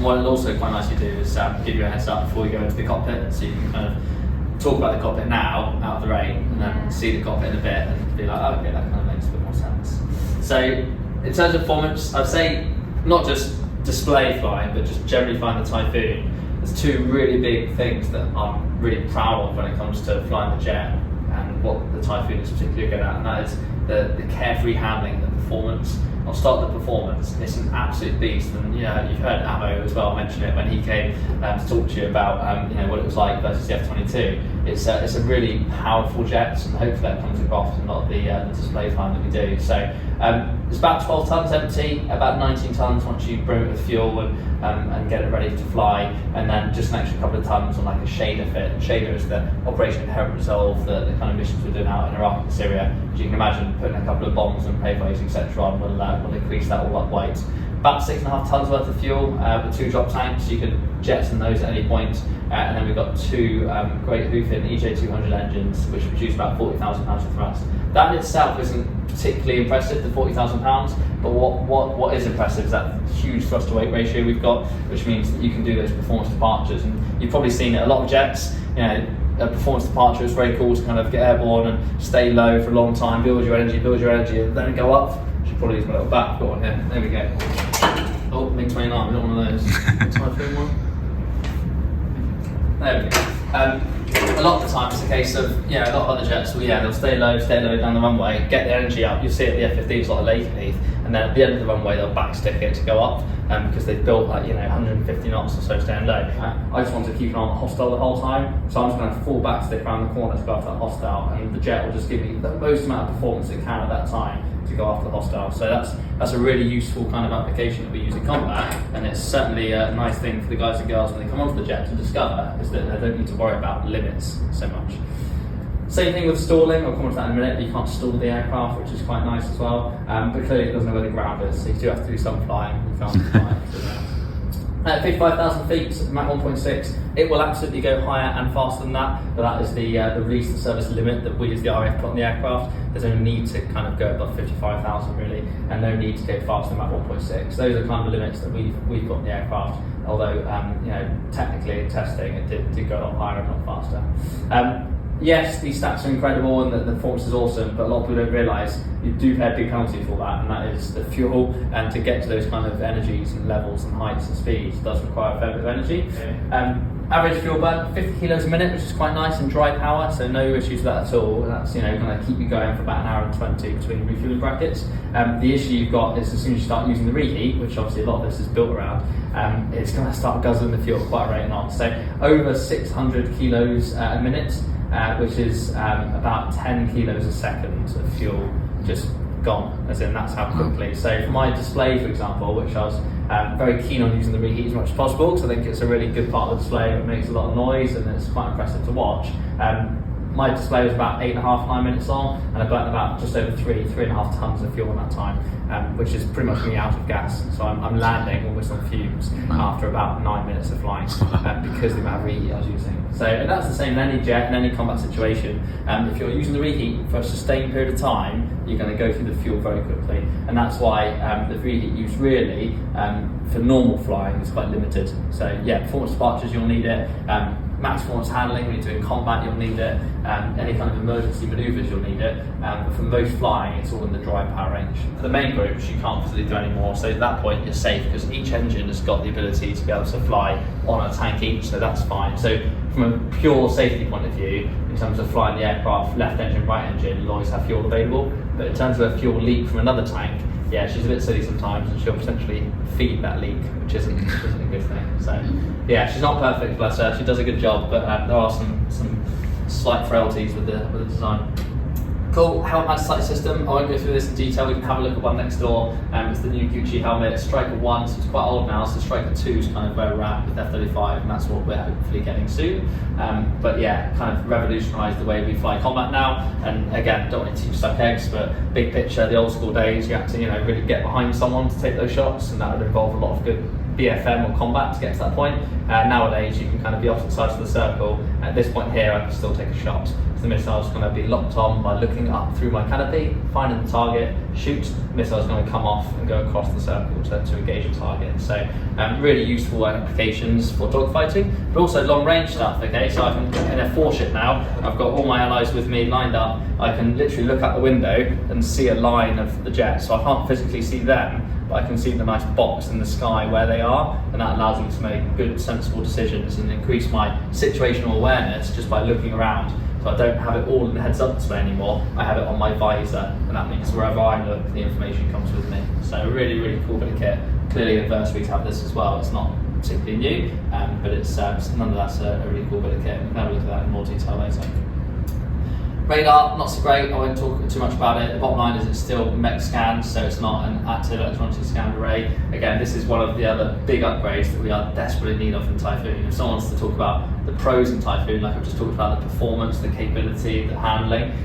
what it'll also quite nicely do is give you a heads up before you go into the cockpit, so you can kind of talk about the cockpit now, out of the rain, and then see the cockpit in a bit and be like, oh, okay, that kind of makes a bit more sense. So in terms of performance, I'd say not just display flying, but just generally flying the Typhoon. There's two really big things that I'm really proud of when it comes to flying the jet, and what the Typhoon is particularly good at, and that is the carefree handling, the performance. I'll start with the performance. It's an absolute beast, and you've heard Amo as well mention it when he came to talk to you about what it was like versus the F-22. It's a really powerful jet, and hopefully that comes across in a lot of the display flying that we do. So it's about 12 tons empty, about 19 tons once you brim it with fuel and get it ready to fly, and then just an extra couple of tons on like a shader fit. Shader is the Operation Inherent Resolve, the kind of missions we're doing out in Iraq and Syria. As you can imagine, putting a couple of bombs and payloads, etc. on will increase that all up weight. About 6.5 tons worth of fuel with 2 drop tanks. You can jettison those at any point. And then we've got 2 great Hoofin EJ200 engines, which produce about 40,000 pounds of thrust. That in itself isn't particularly impressive, the 40,000 pounds, but what is impressive is that huge thrust to weight ratio we've got, which means that you can do those performance departures. And you've probably seen it, a lot of jets, a performance departure is very cool to kind of get airborne and stay low for a long time, build your energy, and then go up. I should probably use my little bat, got one here, there we go. Oh, MiG-29, we don't want one of those. Typhoon one. There we go. A lot of the time it's a case of, a lot of other jets, they'll stay low down the runway, get the energy up. You'll see it at the F-15s, a lot of lately, and then at the end of the runway they'll backstick it to go up because they've built 150 knots or so staying low. I just want to keep an eye on the hostile the whole time, so I'm just going to fall back, stick around the corner to go after that hostile, and the jet will just give me the most amount of performance it can at that time to go after the hostile. So that's a really useful kind of application that we use in combat, and it's certainly a nice thing for the guys and girls when they come onto the jet to discover, is that they don't need to worry about limits so much. Same thing with stalling, I'll come on to that in a minute. You can't stall the aircraft, which is quite nice as well, but clearly it doesn't know where the ground is, so you do have to do some flying. You can't fly. At 55,000 feet, Mach 1.6, it will absolutely go higher and faster than that, but that is the release to service limit that we as the RAF put on the aircraft. There's no need to kind of go above 55,000 really, and no need to go faster than Mach 1.6. Those are kind of the limits that we've got on the aircraft, although technically in testing it did go a lot higher and a lot faster. Yes, these stats are incredible and the performance is awesome, but a lot of people don't realise you do pay a big penalty for that, and that is the fuel. And to get to those kind of energies and levels and heights and speeds does require a fair bit of energy. Average fuel burn, 50 kilos a minute, which is quite nice, and dry power, so no issues with that at all. That's going to keep you going for about an hour and 20 between refueling brackets. The issue you've got is as soon as you start using the reheat, which obviously a lot of this is built around, it's going to start guzzling the fuel quite a rate on. So over 600 kilos a minute, which is about 10 kilos a second of fuel just gone, as in that's how quickly. So for my display, for example, which I was very keen on using the reheat as much as possible, because I think it's a really good part of the display. It makes a lot of noise and it's quite impressive to watch. My display was about 8.5-9 minutes long, and I burnt about just over 3.5 tons of fuel in that time, which is pretty much me out of gas. So I'm landing almost on fumes after about 9 minutes of flying because of the amount of reheat I was using. So and that's the same in any jet, in any combat situation. If you're using the reheat for a sustained period of time, you're going to go through the fuel very quickly, and that's why the reheat use really for normal flying is quite limited. So performance departures, you'll need it. Max performance handling, when you're doing combat, you'll need it. Any kind of emergency manoeuvres, you'll need it. But for most flying, it's all in the dry power range. For the main groups, you can't physically do any more, so at that point you're safe, because each engine has got the ability to be able to fly on a tank each, so that's fine. So from a pure safety point of view, in terms of flying the aircraft, left engine, right engine, you'll always have fuel available. But in terms of a fuel leak from another tank, she's a bit silly sometimes, and she'll potentially feed that leak, which isn't a good thing. So she's not perfect, bless her. She does a good job, but there are some slight frailties with the design. Cool, helmet mounted sight system. I won't go through this in detail. We can have a look at one next door. It's the new Gucci helmet, Striker 1, so it's quite old now, so Striker 2 is kind of where we're at with F-35, and that's what we're hopefully getting soon. But kind of revolutionised the way we fly combat now. And again, don't want to teach suck eggs, but big picture, the old school days, you had to really get behind someone to take those shots, and that would involve a lot of good BFM or combat to get to that point. Nowadays you can kind of be opposite sides of the circle. At this point here I can still take a shot. So the missile's going to be locked on by looking up through my canopy, finding the target, shoot, the missile's going to come off and go across the circle to engage a target. So really useful applications for dogfighting, but also long range stuff. Okay, so I can, in a 4-ship now, I've got all my allies with me lined up, I can literally look out the window and see a line of the jets, so I can't physically see them, but I can see the nice box in the sky where they are, and that allows me to make good, sensible decisions and increase my situational awareness just by looking around. So I don't have it all in the heads-up display anymore, I have it on my visor, and that means wherever I look, the information comes with me. So really, really cool bit of kit. Clearly adversaries have this as well, it's not particularly new, but it's nonetheless a really cool bit of kit. We can have a look at that in more detail later. Radar, not so great, I won't talk too much about it. The bottom line is it's still mech scanned, so it's not an active electronically scanned array. Again, this is one of the other big upgrades that we are desperately in need of in Typhoon. If someone wants to talk about the pros in Typhoon, like I've just talked about the performance, the capability, the handling,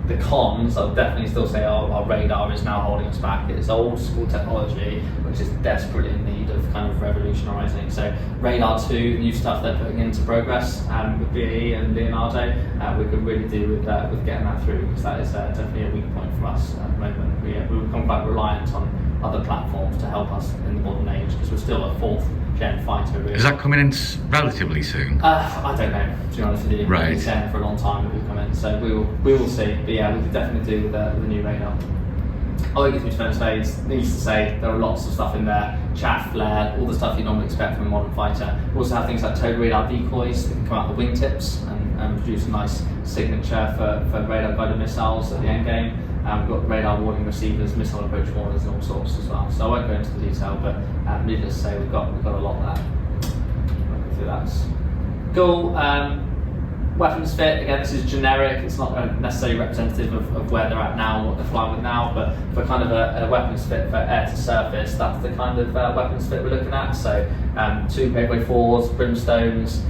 the cons, I'll definitely still say our radar is now holding us back. It's old school technology, which is desperately in need of kind of revolutionising. So radar 2, new stuff they're putting into progress with BAE and Leonardo, we could really do with getting that through, because that is definitely a weak point for us at the moment. We become quite reliant on other platforms to help us in the modern age, because we're still a 4th gen fighter. Really. Is that coming in relatively soon? I don't know, to be honest with you. Right. We've been saying for a long time it will come in, so we will see. But yeah, we could definitely do with the new radar. I won't get through defence phase. Needless to say, there are lots of stuff in there. Chaff, flare, all the stuff you normally expect from a modern fighter. We also have things like towed radar decoys that can come out the wingtips and produce a nice signature for radar guided missiles at the end game. We've got radar warning receivers, missile approach warners, and all sorts as well. So I won't go into the detail, but needless to say, we've got a lot there. So that's cool. Weapons fit, again, this is generic, it's not necessarily representative of where they're at now, what they're flying with now, but for kind of a weapons fit for air to surface, that's the kind of weapons fit we're looking at. So 2 Gateway 4s, Brimstones,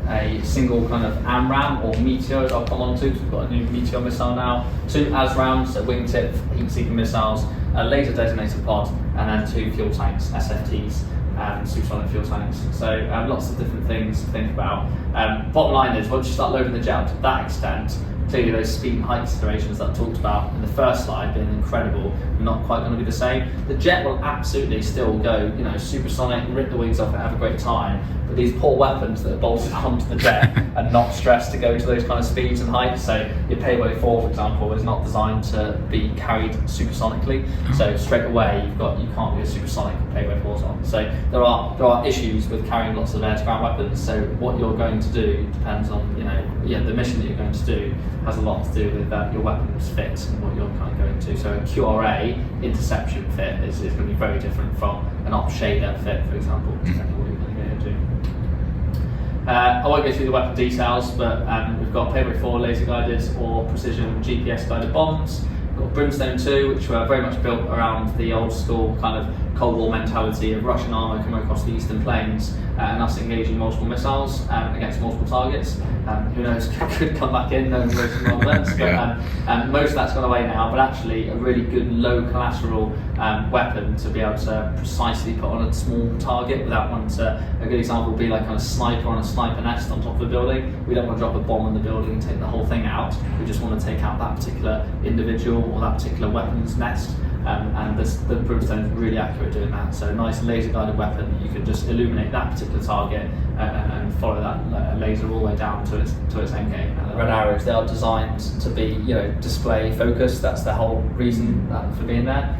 a single kind of AMRAAM or Meteor, as I'll come on to, because we've got a new Meteor missile now, 2 ASRAAMs, so wingtip, heat-seeking missiles, a laser designator pod, and then 2 fuel tanks, SFTs. Supersonic fuel tanks. So lots of different things to think about. Bottom line is, once you start loading the jet up to that extent, clearly those speed and height considerations that I talked about in the first slide being incredible, not quite going to be the same. The jet will absolutely still go, supersonic, rip the wings off and have a great time, but these poor weapons that are bolted onto the jet are not stressed to go to those kind of speeds and heights. So your Payload 4, for example, is not designed to be carried supersonically. So straight away you can't be a supersonic Payload 4's on. So there are issues with carrying lots of air-to-ground weapons. So what you're going to do depends on the mission that you're going to do has a lot to do with your weapons fit and what you're kind of going to. So a QRA interception fit is going to be very different from an op shader fit, for example. Exactly what you're going to go do. I won't go through the weapon details, but we've got Payload 4 laser guided or precision GPS guided bombs. We've got Brimstone 2, which were very much built around the old school kind of Cold War mentality of Russian armour coming across the eastern plains and us engaging multiple missiles against multiple targets. Who knows, could come back in, no racing events, but most of that's gone away now, but actually a really good low collateral weapon to be able to precisely put on a small target without wanting to. A good example would be like a sniper on a sniper nest on top of a building. We don't want to drop a bomb on the building and take the whole thing out, we just want to take out that particular individual or that particular weapons nest. And the Brimstone is really accurate doing that. So a nice laser guided weapon, you can just illuminate that particular target and follow that laser all the way down to its end game. Red arrows, they are designed to be display focused. That's the whole reason for being there.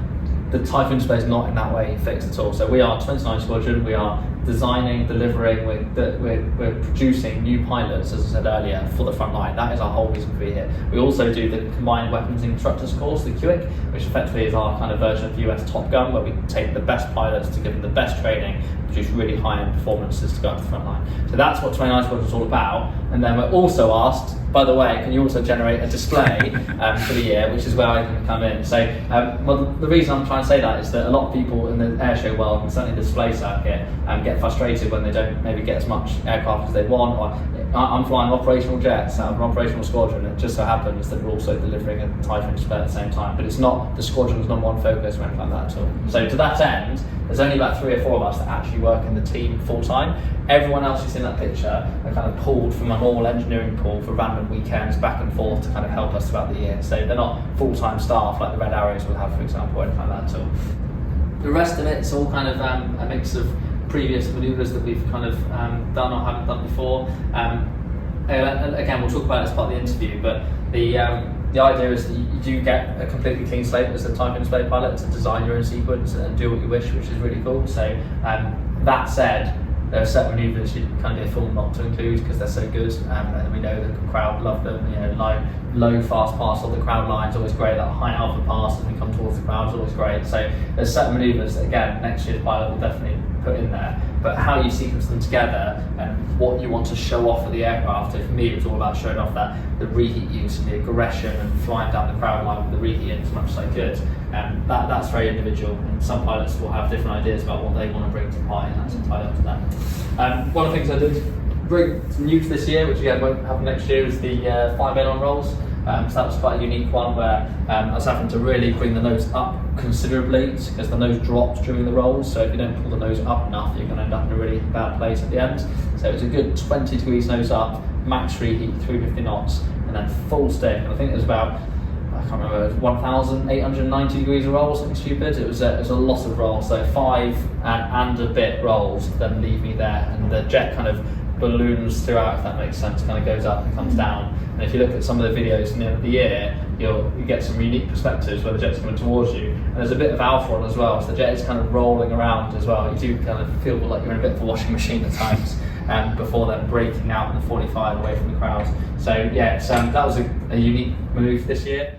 The Typhoon display is not in that way fixed at all. So we are 29 Squadron, we are designing, delivering, we're producing new pilots, as I said earlier, for the front line. That is our whole reason for being here. We also do the Combined Weapons Instructors course, the QIC, which effectively is our kind of version of US Top Gun, where we take the best pilots to give them the best training, produce really high-end performances to go up to the front line. So that's what 29 Squadron is all about. And then we're also asked, by the way, can you also generate a display for the year, which is where I can come in. So the reason I'm trying to say that is that a lot of people in the airshow world, and certainly the display circuit, get frustrated when they don't maybe get as much aircraft as they want. Or I'm flying operational jets out of an operational squadron. It just so happens that we're also delivering a Typhoon display at the same time, but it's not the squadron's number one focus or anything like that at all. So to that end, there's only about 3 or 4 of us that actually actually work in the team full time. Everyone else who's in that picture are kind of pulled from a normal engineering pool for random weekends back and forth to kind of help us throughout the year. So they're not full-time staff like the Red Arrows will have, for example, or anything like that at all. The rest of it's all kind of a mix of previous manoeuvres that we've kind of done or haven't done before. And again, we'll talk about it as part of the interview, but the idea is that you do get a completely clean slate as a Typhoon display pilot to design your own sequence and do what you wish, which is really cool. So that said, there are certain manoeuvres you'd kind of be a fool not to include because they're so good, and we know the crowd love them. You know, low fast pass on the crowd line is always great. That high alpha pass as we come towards the crowd is always great. So there's certain manoeuvres that, again, next year's pilot will definitely put in there. But how you sequence them together and what you want to show off of the aircraft, so for me it was all about showing off the reheat use and the aggression and flying down the crowd line with the reheat in as much as I could. That's very individual, and some pilots will have different ideas about what they want to bring to the party, and that's entirely up to them. One of the things I did bring new to this year, which again won't happen next year, is the 5 aileron rolls. So that was quite a unique one where I was having to really bring the nose up considerably because the nose drops during the rolls. So if you don't pull the nose up enough, you're going to end up in a really bad place at the end. So it was a good 20 degrees nose up, max reheat, 350 knots, and then full stick. And I think it was about, I can't remember, it was 1,890 degrees of rolls, something stupid. It was a lot of rolls. So 5 and a bit rolls then leave me there, and the jet kind of balloons throughout, if that makes sense, kind of goes up and comes down. And if you look at some of the videos from the end of the year, you get some unique perspectives where the jet's coming towards you, and there's a bit of alpha on as well, so the jet is kind of rolling around as well. You do kind of feel like you're in a bit of a washing machine at times, before then breaking out in the 45 away from the crowd. So yeah, that was a unique move this year.